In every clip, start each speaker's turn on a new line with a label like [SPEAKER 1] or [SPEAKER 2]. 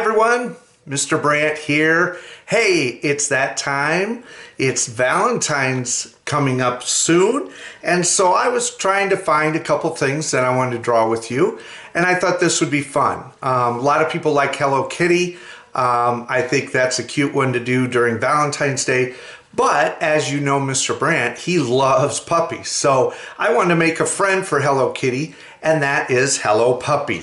[SPEAKER 1] everyone, Mr. Brandt here. Hey, it's that time. It's Valentine's coming up soon, and so I was trying to find a couple things that I wanted to draw with you, and I thought this would be fun. A lot of people like Hello Kitty. I think that's a cute one to do during Valentine's Day. But as you know, Mr. Brandt, he loves puppies. So I wanted to make a friend for Hello Kitty, and that is Hello Puppy.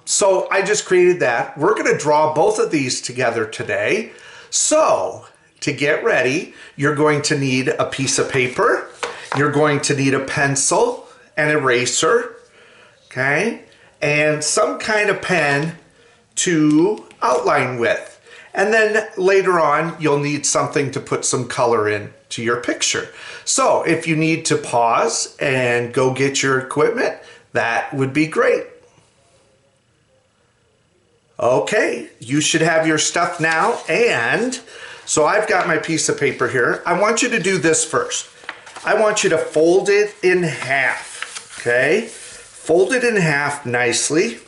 [SPEAKER 1] So I just created that. We're going to draw both of these together today. So to get ready, you're going to need a piece of paper. You're going to need a pencil, an eraser, okay, and some kind of pen to outline with. And then later on, you'll need something to put some color in to your picture. So if you need to pause and go get your equipment, that would be great. Okay, you should have your stuff now. And so I've got my piece of paper here. I want you to do this first. I want you to fold it in half, okay? Fold it in half nicely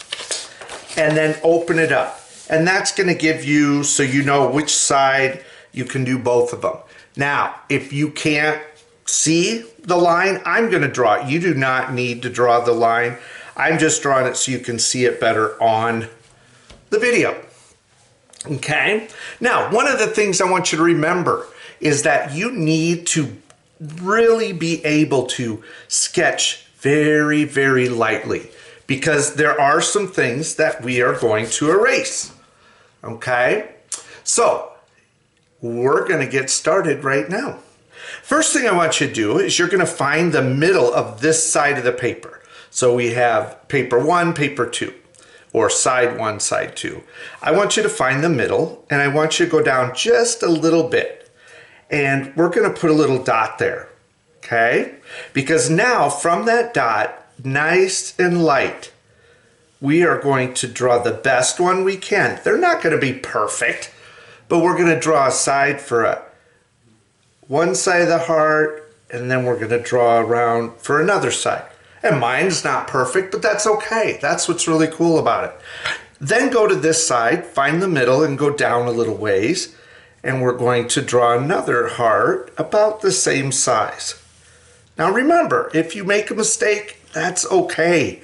[SPEAKER 1] and then open it up. And that's going to give you, so you know which side you can do both of them. Now, if you can't see the line, I'm going to draw it. You do not need to draw the line. I'm just drawing it so you can see it better on the video. Okay? Now, one of the things I want you to remember is that you need to really be able to sketch very, very lightly, because there are some things that we are going to erase. Okay, so we're going to get started right now. First thing I want you to do is you're going to find the middle of this side of the paper. So we have paper 1, paper 2, or side 1, side 2. I want you to find the middle, and I want you to go down just a little bit. And we're going to put a little dot there, okay? Because now from that dot, nice and light, we are going to draw the best one we can. They're not going to be perfect, but we're going to draw a side for one side of the heart, and then we're going to draw around for another side. And mine's not perfect, but that's okay. That's what's really cool about it. Then go to this side, find the middle, and go down a little ways, and we're going to draw another heart about the same size. Now remember, if you make a mistake, that's okay.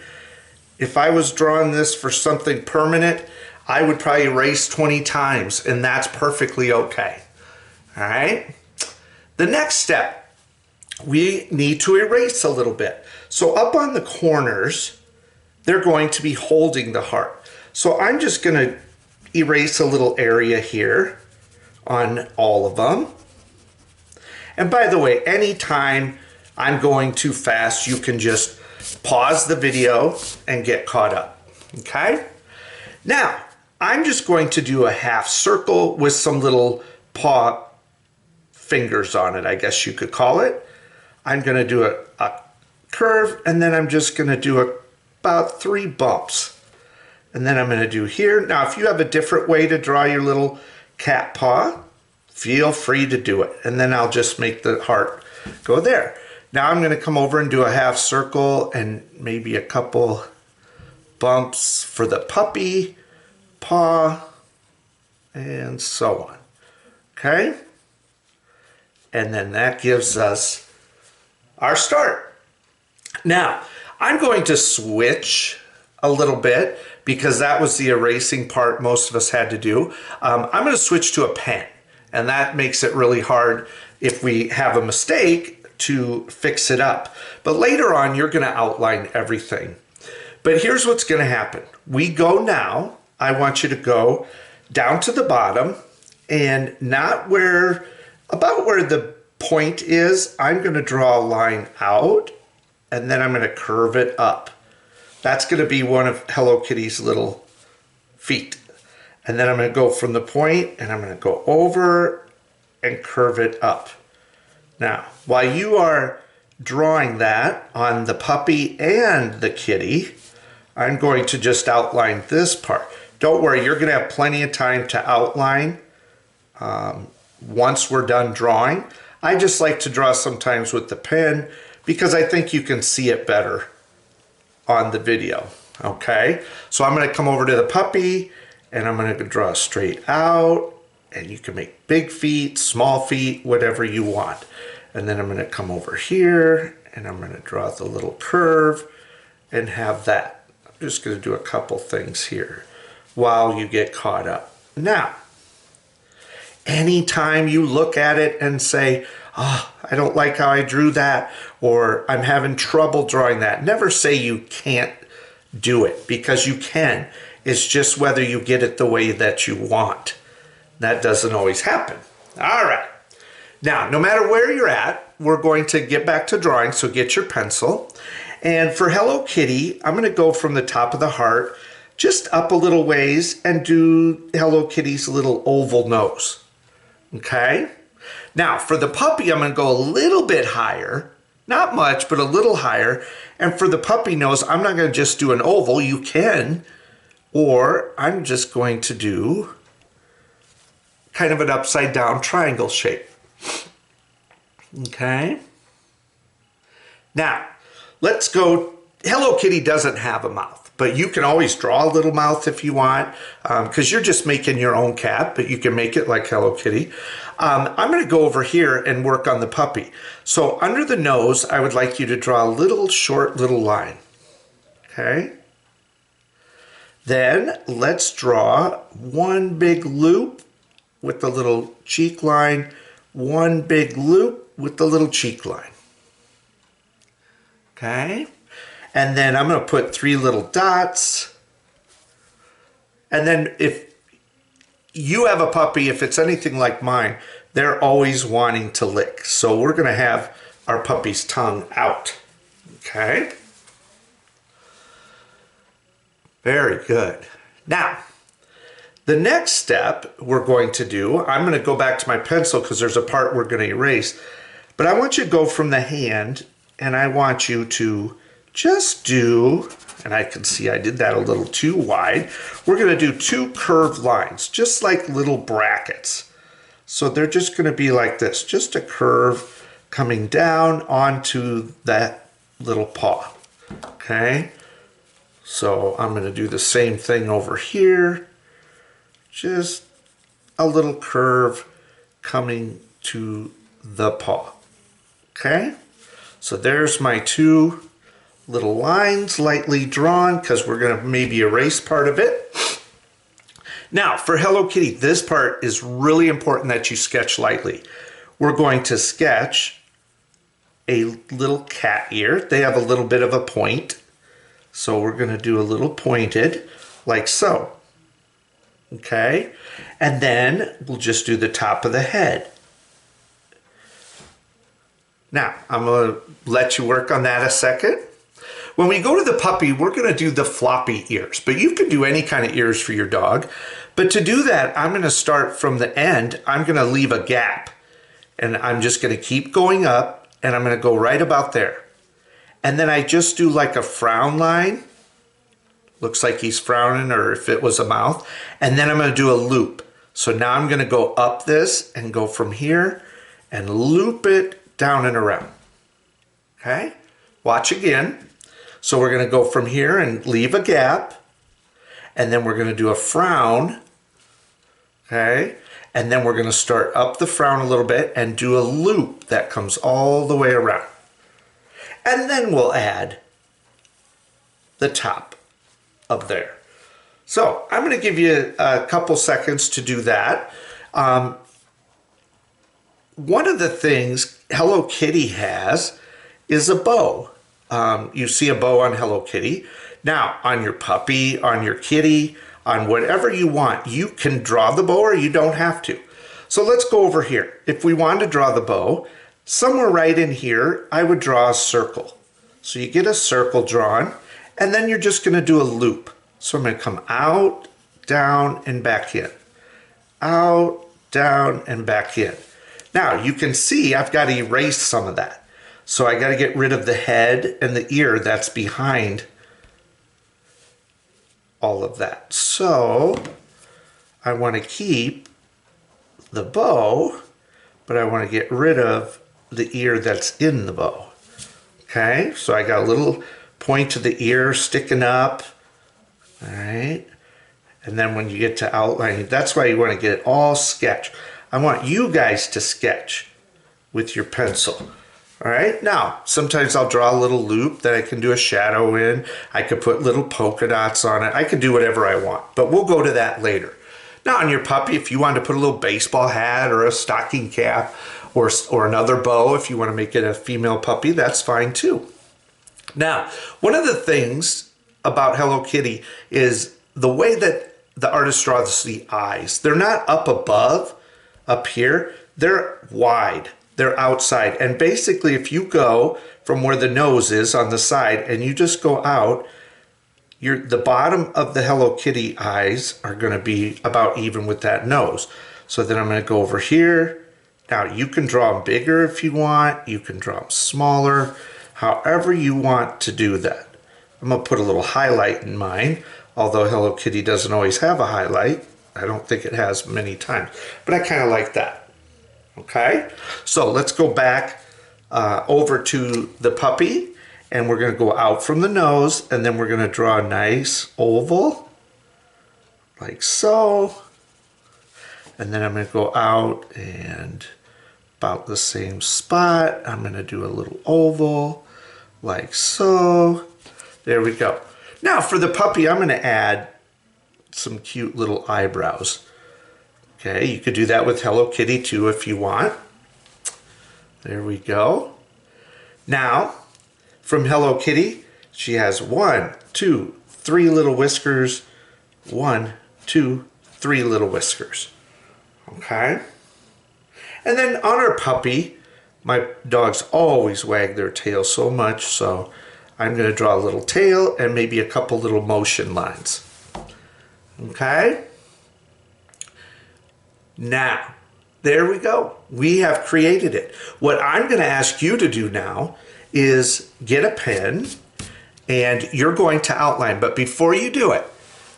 [SPEAKER 1] If I was drawing this for something permanent, I would probably erase 20 times, and that's perfectly okay. All right? The next step, we need to erase a little bit. So up on the corners, they're going to be holding the heart. So I'm just going to erase a little area here on all of them. And by the way, anytime I'm going too fast, you can just pause the video and get caught up, okay? Now, I'm just going to do a half circle with some little paw fingers on it, I guess you could call it. I'm going to do a curve, and then I'm just going to do about 3 bumps. And then I'm going to do here. Now, if you have a different way to draw your little cat paw, feel free to do it. And then I'll just make the heart go there. Now I'm going to come over and do a half circle and maybe a couple bumps for the puppy paw and so on. Okay? And then that gives us our start. Now, I'm going to switch a little bit because that was the erasing part most of us had to do. I'm going to switch to a pen, and that makes it really hard if we have a mistake to fix it up. But later on, you're going to outline everything. But here's what's going to happen. We go now, I want you to go down to the bottom, and not where, about where the point is, I'm going to draw a line out, and then I'm going to curve it up. That's going to be one of Hello Kitty's little feet. And then I'm going to go from the point, and I'm going to go over and curve it up. Now, while you are drawing that on the puppy and the kitty, I'm going to just outline this part. Don't worry, you're going to have plenty of time to outline once we're done drawing. I just like to draw sometimes with the pen because I think you can see it better on the video. Okay, so I'm going to come over to the puppy And I'm going to draw straight out, and you can make big feet, small feet, whatever you want. And then I'm going to come over here, and I'm going to draw the little curve and have that. I'm just going to do a couple things here while you get caught up. Now, anytime you look at it and say, oh, I don't like how I drew that, or I'm having trouble drawing that, never say you can't do it, because you can. It's just whether you get it the way that you want. That doesn't always happen. All right. Now, no matter where you're at, we're going to get back to drawing, so get your pencil. And for Hello Kitty, I'm going to go from the top of the heart just up a little ways and do Hello Kitty's little oval nose. Okay? Now, for the puppy, I'm going to go a little bit higher. Not much, but a little higher. And for the puppy nose, I'm not going to just do an oval. You can. Or I'm just going to do kind of an upside down triangle shape. Okay? Now, let's go. Hello Kitty doesn't have a mouth, but you can always draw a little mouth if you want, because you're just making your own cat, but you can make it like Hello Kitty. I'm going to go over here and work on the puppy. So under the nose, I would like you to draw a little short little line. Okay? Then let's draw one big loop with the little cheek line, one big loop with the little cheek line. Okay? And then I'm going to put 3 little dots. And then if you have a puppy, if it's anything like mine, they're always wanting to lick. So we're going to have our puppy's tongue out. Okay? Very good. Now, the next step we're going to do, I'm going to go back to my pencil because there's a part we're going to erase. But I want you to go from the hand, and I want you to just do, and I can see I did that a little too wide. We're going to do 2 curved lines, just like little brackets. So they're just going to be like this, just a curve coming down onto that little paw. Okay? So I'm going to do the same thing over here. Just a little curve coming to the paw. Okay? So there's my 2 little lines lightly drawn, because we're going to maybe erase part of it. Now, for Hello Kitty, this part is really important that you sketch lightly. We're going to sketch a little cat ear. They have a little bit of a point. So we're going to do a little pointed, like so. Okay? And then we'll just do the top of the head. Now, I'm going to let you work on that a second. When we go to the puppy, we're going to do the floppy ears, but you can do any kind of ears for your dog. But to do that, I'm going to start from the end. I'm going to leave a gap, and I'm just going to keep going up, and I'm going to go right about there. And then I just do like a frown line. Looks like he's frowning, or if it was a mouth. And then I'm going to do a loop. So now I'm going to go up this and go from here and loop it down and around. Okay? Watch again. So we're going to go from here and leave a gap. And then we're going to do a frown. Okay? And then we're going to start up the frown a little bit and do a loop that comes all the way around. And then we'll add the top of there. So I'm going to give you a couple seconds to do that. One of the things Hello Kitty has is a bow. You see a bow on Hello Kitty. Now, on your puppy, on your kitty, on whatever you want, you can draw the bow or you don't have to. So let's go over here. If we want to draw the bow, somewhere right in here, I would draw a circle. So you get a circle drawn, and then you're just going to do a loop. So I'm going to come out, down, and back in. Out, down, and back in. Now, you can see I've got to erase some of that. So I got to get rid of the head and the ear that's behind all of that. So I want to keep the bow, but I want to get rid of the ear that's in the bow. Okay, so I got a little point to the ear sticking up. All right, And then when you get to outlining, that's why you want to get it all sketch. I want you guys to sketch with your pencil. All right, now, sometimes I'll draw a little loop that I can do a shadow in. I could put little polka dots on it. I could do whatever I want, but we'll go to that later. Now on your puppy, if you want to put a little baseball hat or a stocking cap or another bow, if you want to make it a female puppy, that's fine too. Now, one of the things about Hello Kitty is the way that the artist draws the eyes. They're not up above, up here, they're wide. They're outside. And basically, if you go from where the nose is on the side and you just go out, the bottom of the Hello Kitty eyes are going to be about even with that nose. So then I'm going to go over here. Now, you can draw them bigger if you want. You can draw them smaller, however you want to do that. I'm going to put a little highlight in mine, although Hello Kitty doesn't always have a highlight. I don't think it has many times, but I kind of like that. Okay, so let's go back over to the puppy, and we're going to go out from the nose, and then we're going to draw a nice oval, like so. And then I'm going to go out and about the same spot. I'm going to do a little oval, like so. There we go. Now for the puppy, I'm going to add some cute little eyebrows. Okay, you could do that with Hello Kitty too if you want. There we go. Now, from Hello Kitty, she has 1, 2, 3 little whiskers. 1, 2, 3 little whiskers. Okay? And then on our puppy, my dogs always wag their tail so much, so I'm going to draw a little tail and maybe a couple little motion lines. Okay? Now, there we go. We have created it. What I'm going to ask you to do now is get a pen and you're going to outline. But before you do it,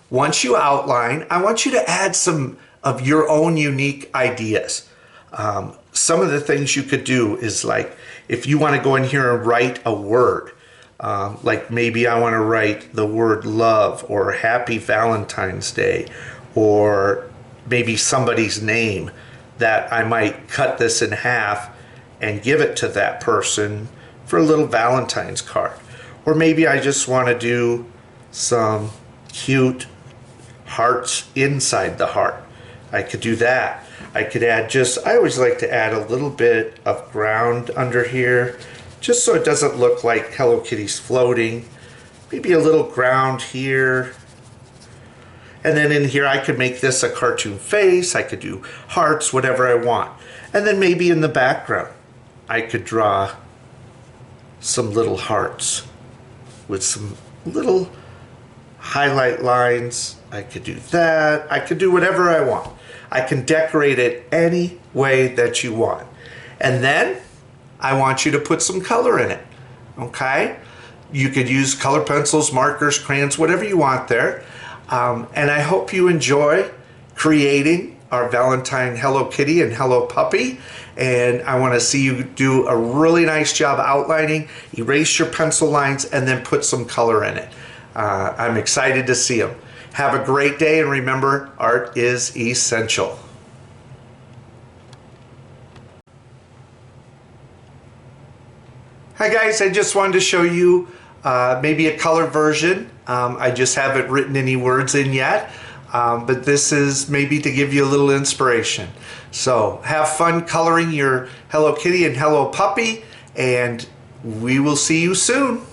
[SPEAKER 1] once you outline, I want you to add some of your own unique ideas. Some of the things you could do is like, if you want to go in here and write a word, like maybe I want to write the word love or happy Valentine's Day, or maybe somebody's name, that I might cut this in half and give it to that person for a little Valentine's card. Or maybe I just want to do some cute hearts inside the heart. I could do that. I could add I always like to add a little bit of ground under here, just so it doesn't look like Hello Kitty's floating. Maybe a little ground here. And then in here, I could make this a cartoon face. I could do hearts, whatever I want. And then maybe in the background, I could draw some little hearts with some little highlight lines. I could do that. I could do whatever I want. I can decorate it any way that you want. And then I want you to put some color in it, okay? You could use color pencils, markers, crayons, whatever you want there. And I hope you enjoy creating our Valentine Hello Kitty and Hello Puppy. And I want to see you do a really nice job outlining, erase your pencil lines, and then put some color in it. I'm excited to see them. Have a great day, and remember, art is essential. Hi guys, I just wanted to show you maybe a color version. I just haven't written any words in yet, but this is maybe to give you a little inspiration. So have fun coloring your Hello Kitty and Hello Puppy, and we will see you soon.